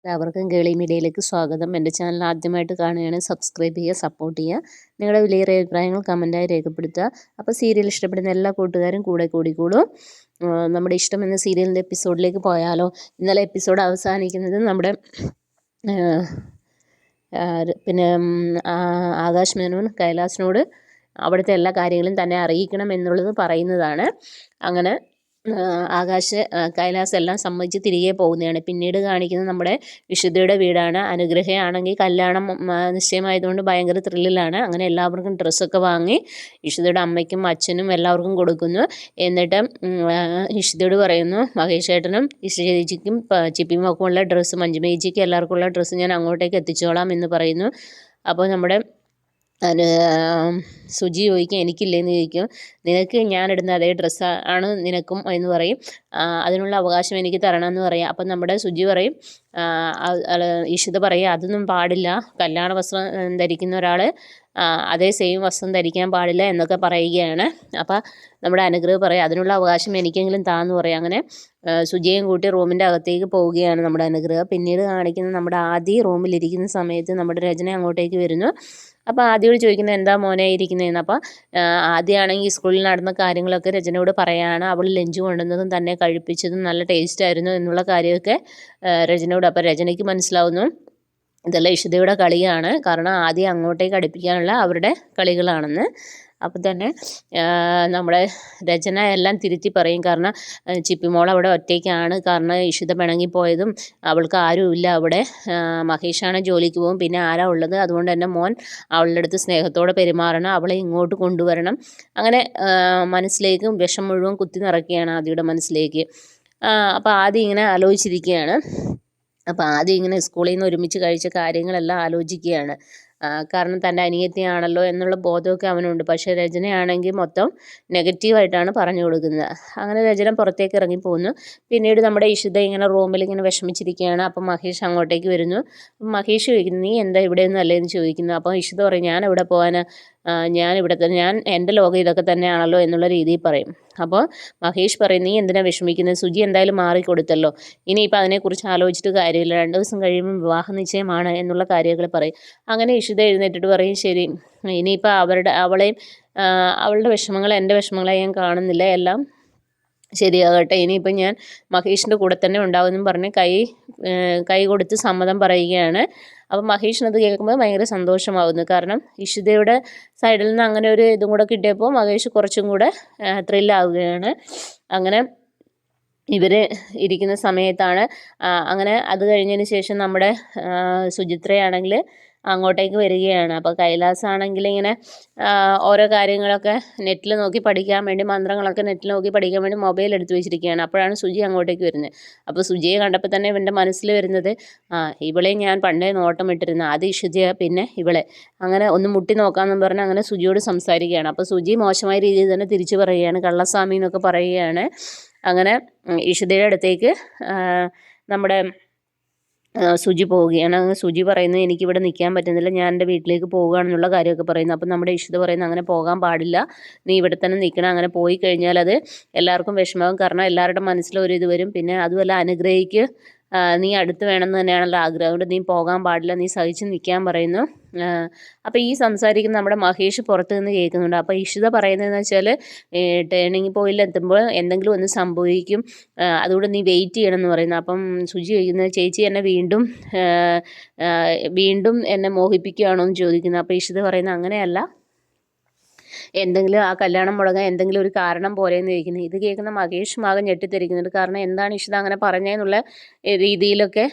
എല്ലാവർക്കും കേളി മീഡിയയിലേക്ക് സ്വാഗതം. എൻ്റെ ചാനൽ ആദ്യമായിട്ട് കാണുകയാണ്, സബ്സ്ക്രൈബ് ചെയ്യുക, സപ്പോർട്ട് ചെയ്യുക. നിങ്ങളുടെ വിലയേറിയ അഭിപ്രായങ്ങൾ കമൻറ്റായി രേഖപ്പെടുത്തുക. അപ്പോൾ സീരിയൽ ഇഷ്ടപ്പെടുന്ന എല്ലാ കൂട്ടുകാരും കൂടെ കൂടിക്കൂടും. നമ്മുടെ ഇഷ്ടം എന്ന സീരിയലിൻ്റെ എപ്പിസോഡിലേക്ക് പോയാലോ? ഇന്നലെ എപ്പിസോഡ് അവസാനിക്കുന്നത് നമ്മുടെ പിന്നെ ആകാശ് മേനോൻ കൈലാസിനോട് അവിടുത്തെ എല്ലാ കാര്യങ്ങളും തന്നെ അറിയിക്കണം എന്നുള്ളത് പറയുന്നതാണ്. അങ്ങനെ ആകാശ് കൈലാസ് എല്ലാം സമ്മതിച്ച് തിരികെ പോകുന്നതാണ്. പിന്നീട് കാണിക്കുന്നത് നമ്മുടെ വിശുദ്ധയുടെ വീടാണ്. അനുഗ്രഹയാണെങ്കിൽ കല്യാണം നിശ്ചയമായതുകൊണ്ട് ഭയങ്കര ത്രില്ലിലാണ്. അങ്ങനെ എല്ലാവർക്കും ഡ്രസ്സൊക്കെ വാങ്ങി വിശുദ്ധയുടെ അമ്മയ്ക്കും അച്ഛനും എല്ലാവർക്കും കൊടുക്കുന്നു. എന്നിട്ട് വിശുദ്ധയോട് പറയുന്നു, മഹേഷ് ഏട്ടനും ചേച്ചിക്കും ചിപ്പിമൊക്കെയുള്ള ഡ്രസ്സ്, മഞ്ജുമേച്ചിക്കും എല്ലാവർക്കും ഉള്ള ഡ്രസ്സ് ഞാൻ അങ്ങോട്ടേക്ക് എത്തിച്ചോളാം എന്ന് പറയുന്നു. അപ്പോൾ നമ്മുടെ സുജി ചോദിക്കും, എനിക്കില്ലേന്ന് ചോദിക്കും. നിനക്ക് ഞാനിടുന്ന അതേ ഡ്രസ്സാണ് നിനക്കും എന്ന് പറയും. അതിനുള്ള അവകാശം എനിക്ക് തരണമെന്ന് പറയും. അപ്പം നമ്മുടെ സുജി പറയും, ഇഷിത പറയും, അതൊന്നും പാടില്ല, കല്യാണ വസ്ത്രം ധരിക്കുന്ന ഒരാൾ അതേ സെയിം വസ്ത്രം ധരിക്കാൻ പാടില്ല എന്നൊക്കെ പറയുകയാണ്. അപ്പം നമ്മുടെ അനുഗ്രഹം പറയും, അതിനുള്ള അവകാശം എനിക്കെങ്കിലും താന്ന് പറയും. അങ്ങനെ സുജിയും കൂട്ടി റൂമിൻ്റെ അകത്തേക്ക് പോവുകയാണ് നമ്മുടെ അനുഗ്രഹം. പിന്നീട് കാണിക്കുന്നത് നമ്മുടെ ആദ്യ റൂമിലിരിക്കുന്ന സമയത്ത് നമ്മുടെ രചന അങ്ങോട്ടേക്ക് വരുന്നു. അപ്പോൾ ആദ്യയോട് ചോദിക്കുന്നത്, എന്താ മോനെ ഇരിക്കുന്നതെന്ന്. അപ്പോൾ ആദ്യമാണെങ്കിൽ സ്കൂളിൽ നടന്ന കാര്യങ്ങളൊക്കെ രചനയോട് പറയുകയാണ്. അവൾ ലഞ്ച് കൊണ്ടുവന്നതും തന്നെ കഴിപ്പിച്ചതും നല്ല ടേസ്റ്റ് ആയിരുന്നു എന്നുള്ള കാര്യമൊക്കെ രചനയോട്. അപ്പോൾ രചനയ്ക്ക് മനസ്സിലാവുന്നു ഇതെല്ലാം ഇഷിതയുടെ കളിയാണ്, കാരണം ആദ്യം അങ്ങോട്ടേക്ക് അടുപ്പിക്കാനുള്ള അവരുടെ കളികളാണെന്ന്. അപ്പം തന്നെ നമ്മുടെ രചന എല്ലാം തിരുത്തി പറയും. കാരണം ചിപ്പിമോൾ അവിടെ ഒറ്റയ്ക്കാണ്, കാരണം ഇഷിത പിണങ്ങിപ്പോയതും അവൾക്ക് ആരുമില്ല അവിടെ. മഹേഷാണ് ജോലിക്ക് പോകും, പിന്നെ ആരാ ഉള്ളത്? അതുകൊണ്ട് തന്നെ മോൻ അവളുടെ അടുത്ത് സ്നേഹത്തോടെ പെരുമാറണം, അവളെ ഇങ്ങോട്ട് കൊണ്ടുവരണം. അങ്ങനെ മനസ്സിലേക്ക് വിഷം മുഴുവൻ കുത്തി നിറയ്ക്കുകയാണ് ആദിയുടെ മനസ്സിലേക്ക്. അപ്പോൾ ആദ്യം ഇങ്ങനെ ആലോചിച്ചിരിക്കുകയാണ്. അപ്പോൾ ആദ്യം ഇങ്ങനെ സ്കൂളിൽ നിന്ന് ഒരുമിച്ച് കഴിച്ച കാര്യങ്ങളെല്ലാം ആലോചിക്കുകയാണ്. കാരണം തൻ്റെ അനിയത്തിയാണല്ലോ എന്നുള്ള ബോധമൊക്കെ അവനുണ്ട്. പക്ഷേ രചനയാണെങ്കിൽ മൊത്തം നെഗറ്റീവായിട്ടാണ് പറഞ്ഞു കൊടുക്കുന്നത്. അങ്ങനെ രചന പുറത്തേക്ക് ഇറങ്ങിപ്പോകുന്നു. പിന്നീട് നമ്മുടെ ഇഷിത ഇങ്ങനെ റൂമിൽ ഇങ്ങനെ വിഷമിച്ചിരിക്കുകയാണ്. അപ്പം മഹേഷ് അങ്ങോട്ടേക്ക് വരുന്നു. മഹേഷ് ചോദിക്കുന്നു, നീ എന്താ ഇവിടെയൊന്നും അല്ലേന്ന് ചോദിക്കുന്നു. അപ്പോൾ ഇഷിത പറയും, ഞാൻ എവിടെ പോകാൻ, ഞാൻ ഇവിടെ തന്നെ, എൻ്റെ ലോകം ഇതൊക്കെ തന്നെയാണല്ലോ എന്നുള്ള രീതിയിൽ പറയും. അപ്പോൾ മഹേഷ് പറയും, നീ എന്തിനാണ് വിഷമിക്കുന്നത്, സുജി എന്തായാലും മാറിക്കൊടുത്തല്ലോ, ഇനിയിപ്പോൾ അതിനെക്കുറിച്ച് ആലോചിച്ചിട്ട് കാര്യമില്ല, 2 ദിവസം കഴിയുമ്പോൾ വിവാഹ നിശ്ചയമാണ് എന്നുള്ള കാര്യങ്ങൾ പറയും. അങ്ങനെ ഇഷിത എഴുന്നേറ്റിട്ട് പറയും, ശരി, ഇനിയിപ്പോൾ അവളുടെ വിഷമങ്ങൾ എൻ്റെ വിഷമങ്ങളായി ഞാൻ കാണുന്നില്ല, എല്ലാം ശരിയാകട്ടെ, ഇനിയിപ്പം ഞാൻ മഹേഷിൻ്റെ കൂടെ തന്നെ ഉണ്ടാവുമെന്നും പറഞ്ഞ് കൈ കൊടുത്ത് സമ്മതം പറയുകയാണ്. അപ്പം മഹേഷിനത് കേൾക്കുമ്പോൾ ഭയങ്കര സന്തോഷമാവുന്നു. കാരണം ഇഷിതയുടെ സൈഡിൽ നിന്ന് അങ്ങനെ ഒരു ഇതും കൂടെ കിട്ടിയപ്പോൾ മഹേഷ് കുറച്ചും കൂടെ ത്രില്ലാവുകയാണ്. അങ്ങനെ ഇവർ ഇരിക്കുന്ന സമയത്താണ് അങ്ങനെ അത് കഴിഞ്ഞതിന് ശേഷം നമ്മുടെ സുചിത്രയാണെങ്കിൽ അങ്ങോട്ടേക്ക് വരികയാണ്. അപ്പോൾ കൈലാസാണെങ്കിൽ ഇങ്ങനെ ഓരോ കാര്യങ്ങളൊക്കെ നെറ്റിൽ നോക്കി പഠിക്കാൻ വേണ്ടി, മന്ത്രങ്ങളൊക്കെ നെറ്റിൽ നോക്കി പഠിക്കാൻ വേണ്ടി മൊബൈൽ എടുത്ത് വെച്ചിരിക്കുകയാണ്. അപ്പോഴാണ് സുജി അങ്ങോട്ടേക്ക് വരുന്നത്. അപ്പോൾ സുജിയെ കണ്ടപ്പോൾ തന്നെ ഇവൻ്റെ മനസ്സിൽ വരുന്നത്, ഇവളെ ഞാൻ പണ്ടേ നോട്ടം ഇട്ടിരുന്നു, ആദ്യം ഇഷിതയെ പിന്നെ ഇവളെ, അങ്ങനെ ഒന്ന് മുട്ടി നോക്കാമെന്ന് പറഞ്ഞ് അങ്ങനെ സുജിയോട് സംസാരിക്കുകയാണ്. അപ്പോൾ സുജി മോശമായ രീതിയിൽ തന്നെ തിരിച്ചു പറയുകയാണ്, കള്ളസ്വാമി എന്നൊക്കെ പറയുകയാണ്. അങ്ങനെ ഇഷിതയുടെ അടുത്തേക്ക് നമ്മുടെ സുജി പോവുകയാണ്. അങ്ങനെ സുജി പറയുന്നത്, എനിക്കിവിടെ നിൽക്കാൻ പറ്റുന്നില്ല, ഞാൻ എൻ്റെ വീട്ടിലേക്ക് പോവുകയാണെന്നുള്ള കാര്യമൊക്കെ പറയുന്നു. അപ്പം നമ്മുടെ ഇഷിത പറയുന്നത്, അങ്ങനെ പോകാൻ പാടില്ല, നീ ഇവിടെ തന്നെ നിൽക്കണം, അങ്ങനെ പോയി കഴിഞ്ഞാൽ അത് എല്ലാവർക്കും വിഷമമാകും, കാരണം എല്ലാവരുടെ മനസ്സിലും ഒരു ഇത് വരും. പിന്നെ അതുമല്ല അനുഗ്രഹിക്ക് നീ അടുത്ത് വേണമെന്ന് തന്നെയാണല്ലോ ആഗ്രഹം, അതുകൊണ്ട് നീ പോകാൻ പാടില്ല, നീ സഹിച്ച് നിൽക്കാൻ പറയുന്നു. അപ്പോൾ ഈ സംസാരിക്കുന്ന നമ്മുടെ മഹേഷ് പുറത്ത് നിന്ന് കേൾക്കുന്നുണ്ട്. അപ്പോൾ ഇഷിത പറയുന്നതെന്ന് വെച്ചാൽ, ടേണിംഗ് പോയിന്റ് എത്തുമ്പോൾ എന്തെങ്കിലും ഒന്ന് സംഭവിക്കും, അതുകൊണ്ട് നീ വെയിറ്റ് ചെയ്യണം എന്ന് പറയുന്നു. അപ്പം സുജി ചോദിക്കുന്നത്, ചേച്ചി എന്നെ വീണ്ടും എന്നെ മോഹിപ്പിക്കുകയാണോ എന്ന് ചോദിക്കുന്നു. അപ്പോൾ ഇഷിത പറയുന്നത്, അങ്ങനെയല്ല, എന്തെങ്കിലും ആ കല്യാണം മുടങ്ങാൻ എന്തെങ്കിലും ഒരു കാരണം പോലെയെന്ന് ചോദിക്കുന്നത്. ഇത് കേൾക്കുന്ന മഹേഷ് മകൻ ഞെട്ടിത്തിരിക്കുന്നുണ്ട്. കാരണം എന്താണ് ഇഷിത അങ്ങനെ പറഞ്ഞതെന്നുള്ള രീതിയിലൊക്കെ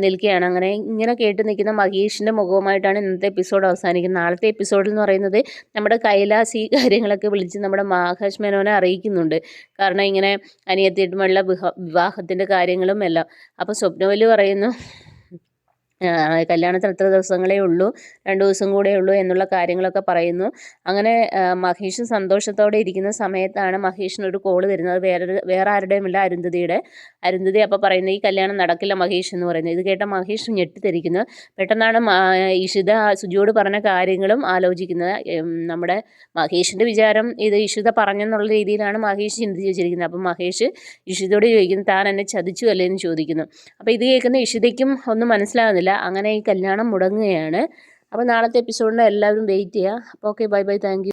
നിൽക്കുകയാണ്. അങ്ങനെ ഇങ്ങനെ കേട്ട് നിൽക്കുന്ന മഹേഷിൻ്റെ മുഖവുമായിട്ടാണ് ഇന്നത്തെ എപ്പിസോഡ് അവസാനിക്കുന്നത്. നാളത്തെ എപ്പിസോഡിൽ എന്ന് പറയുന്നത് നമ്മുടെ കൈലാസ് ഈ കാര്യങ്ങളൊക്കെ വിളിച്ച് നമ്മുടെ ആകാശ് മേനോനെ അറിയിക്കുന്നുണ്ട്. കാരണം ഇങ്ങനെ അനിയത്തിയുമായുള്ള വിവാഹത്തിൻ്റെ കാര്യങ്ങളും എല്ലാം. അപ്പോൾ സ്വപ്നവല്ലി പറയുന്നു, കല്യാണത്തിന് എത്ര ദിവസങ്ങളേ ഉള്ളൂ, 2 ദിവസം കൂടെ ഉള്ളൂ എന്നുള്ള കാര്യങ്ങളൊക്കെ പറയുന്നു. അങ്ങനെ മഹേഷ് സന്തോഷത്തോടെ ഇരിക്കുന്ന സമയത്താണ് മഹേഷിനൊരു കോൾ വരുന്നത്. വേറെ ആരുടെയുമല്ല, അരുന്ധതി അപ്പോൾ പറയുന്നത് ഈ കല്യാണം നടക്കില്ല മഹേഷ് എന്ന് പറയുന്നത്. ഇത് കേട്ട മഹേഷ് ഞെട്ടിത്തെരിക്കുന്നു. പെട്ടെന്നാണ് ഇഷിത സുജിയോട് പറഞ്ഞ കാര്യങ്ങളും ആലോചിക്കുന്നത്. നമ്മുടെ മഹേഷിൻ്റെ വിചാരം ഇത് ഇഷിത പറഞ്ഞെന്നുള്ള രീതിയിലാണ് മഹേഷ് ചിന്തിച്ച് വെച്ചിരിക്കുന്നത്. അപ്പം മഹേഷ് ഇഷിതയോട് ചോദിക്കുന്നു, താൻ എന്നെ ചതിച്ചു അല്ലേ എന്ന് ചോദിക്കുന്നു. അപ്പോൾ ഇത് കേൾക്കുന്ന ഇഷിതയ്ക്കും ഒന്നും മനസ്സിലാകുന്നില്ല. അങ്ങനെ ഈ കല്യാണം മുടങ്ങുകയാണ്. അപ്പോൾ നാളത്തെ എപ്പിസോഡിന് എല്ലാവരും വെയിറ്റ് ചെയ്യുക. അപ്പോൾ okay, bye bye, thank you.